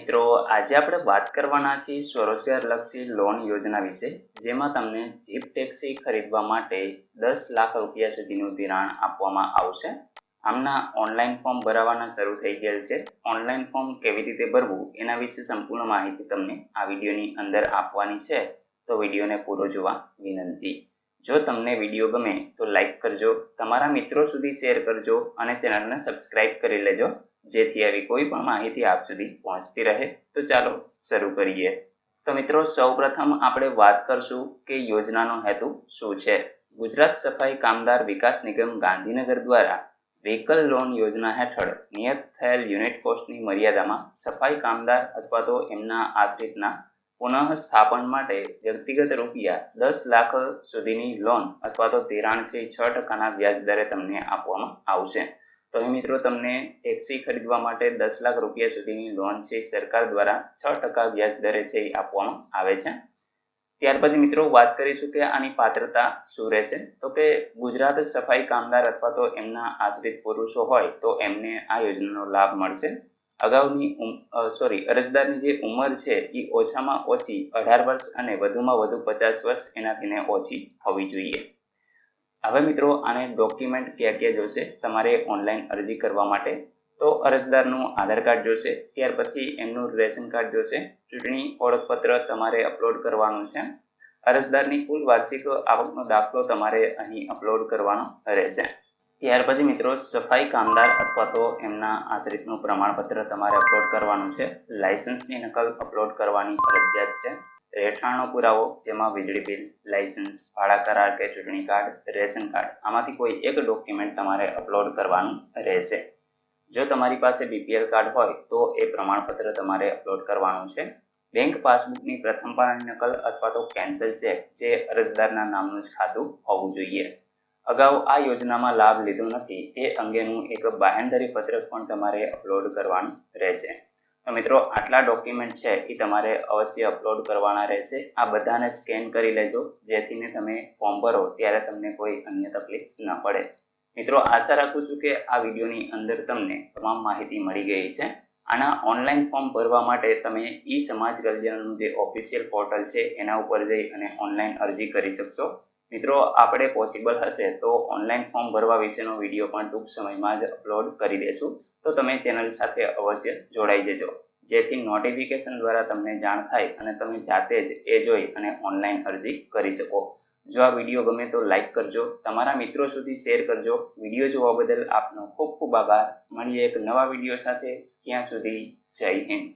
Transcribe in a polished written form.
મિત્રો આજે આપણે વાત કરવાના છીએ સ્વરોજગારલક્ષી લોન યોજના વિશે, જેમાં તમને જીપ ટેક્સી ખરીદવા માટે 10 લાખ રૂપિયા સુધીનું ધિરાણ આપવામાં આવશે. આમના ઓનલાઈન ફોર્મ ભરવાના શરૂ થઈ ગયેલ છે. ઓનલાઈન ફોર્મ કેવી રીતે ભરવું એના વિશે સંપૂર્ણ માહિતી તમને આ વિડીયોની અંદર આપવાની છે, તો વિડીયોને પૂરો જોવા વિનંતી. જો તમને વિડીયો ગમે તો લાઈક કરજો, તમારા મિત્રો સુધી શેર કરજો અને ચેનલને સબસ્ક્રાઈબ કરી લેજો, જેથી આવી કોઈ પણ માહિતી આપ સુધી પહોંચતી રહે. તો ચાલો શરૂ કરીએ. તો મિત્રો સૌપ્રથમ આપણે વાત કરશું કે યોજનાનો હેતુ શું છે. ગુજરાત સફાઈ કામદાર વિકાસ નિગમ ગાંધીનગર દ્વારા વ્હીકલ લોન યોજના હેઠળ નિયત થયેલ યુનિટ કોસ્ટની મર્યાદામાં સફાઈ કામદાર અથવા તો એમના આશ્રિતના પુનઃ સ્થાપન માટે વ્યક્તિગત રૂપિયા 10 લાખ સુધીની લોન અથવા તો ધિરાણ 6% વ્યાજ દરે તમને આપવામાં આવશે. તો મિત્રો તમને ટેક્સી ખરીદવા માટે 10 લાખ રૂપિયા સુધીની લોન છે સરકાર દ્વારા 6% વ્યાજ દરે છે આપવામાં આવે છે. ત્યાર પછી મિત્રો વાત કરીશું કે આની પાત્રતા શું રહેશે. તો કે ગુજરાત સફાઈ કામદાર અથવા તો એમના આશ્રિત પુરુષો હોય તો એમને આ યોજનાનો લાભ મળશે. અગાઉની અરજદારની જે ઉંમર છે એ ઓછામાં ઓછી 18 વર્ષ અને વધુમાં વધુ 50 વર્ષ એનાથી ઓછી હોવી જોઈએ. હવે મિત્રો આને ડોક્યુમેન્ટ ક્યાં જોશે તમારે ઓનલાઈન અરજી કરવા માટે? તો અરજદારનું આધાર કાર્ડ જોશે, ત્યાર પછી એમનું રેશન કાર્ડ જોશે, ચૂંટણી ઓળખપત્ર તમારે અપલોડ કરવાનું છે, અરજદારની કુલ વાર્ષિક આવકનો દાખલો તમારે અહીં અપલોડ કરવાનો રહેશે. ત્યાર પછી મિત્રો સફાઈ કામદાર અથવા તો એમના આશ્રિતનું પ્રમાણપત્ર તમારે અપલોડ કરવાનું છે, લાયસન્સની નકલ અપલોડ કરવાની ફરજિયાત છે, રહેઠાણનો પુરાવો જેમાં વીજળી બિલ, લાયસન્સ, ભાડા કરાર કે ચૂંટણી કાર્ડ, રેશન કાર્ડ, આમાંથી કોઈ એક ડોક્યુમેન્ટ તમારે અપલોડ કરવાનું રહેશે. જો તમારી પાસે બીપીએલ કાર્ડ હોય તો એ પ્રમાણપત્ર તમારે અપલોડ કરવાનું છે. બેંક પાસબુકની પ્રથમ પાનાની નકલ અથવા તો કેન્સલ ચેક જે અરજદારના નામનું જ ખાતું હોવું જોઈએ. અગાઉ આ યોજનામાં લાભ લીધો નથી એ અંગેનું એક બાહેંધરી પત્રક પણ તમારે અપલોડ કરવાનું રહેશે. તો મિત્રો આટલા ડોક્યુમેન્ટ છે એ તમારે અવશ્ય અપલોડ કરવાના રહેશે. આ બધાને સ્કેન કરી લેજો, જેથી તમે ફોર્મ ભરો ત્યારે તમને કોઈ અન્ય તકલીફ ન પડે. મિત્રો આશા રાખું છું કે આ વિડીયોની અંદર તમને તમામ માહિતી મળી ગઈ છે. આના ઓનલાઈન ફોર્મ ભરવા માટે તમે ઈ સમાજ કલ્યાણનું જે ઓફિશિયલ પોર્ટલ છે એના ઉપર જઈ અને ઓનલાઈન અરજી કરી શકશો. મિત્રો આપણે પોસિબલ હશે તો ઓનલાઈન ફોર્મ ભરવા વિશેનો વિડીયો પણ ટૂંક સમયમાં જ અપલોડ કરી દેશું. તો તમે ચેનલ સાથે અવશ્ય જોડાઈ જજો, જેથી નોટિફિકેશન દ્વારા તમને જાણ થાય અને તમે જાતે જ એ જોઈ અને ઓનલાઈન અરજી કરી શકો. જો આ વિડીયો ગમે તો લાઈક કરજો, તમારા મિત્રો સુધી શેર કરજો. વિડીયો જોવા બદલ આપનો ખૂબ ખૂબ આભાર. મળીએ એક નવા વિડીયો સાથે. ત્યાં સુધી જય હિન્દ.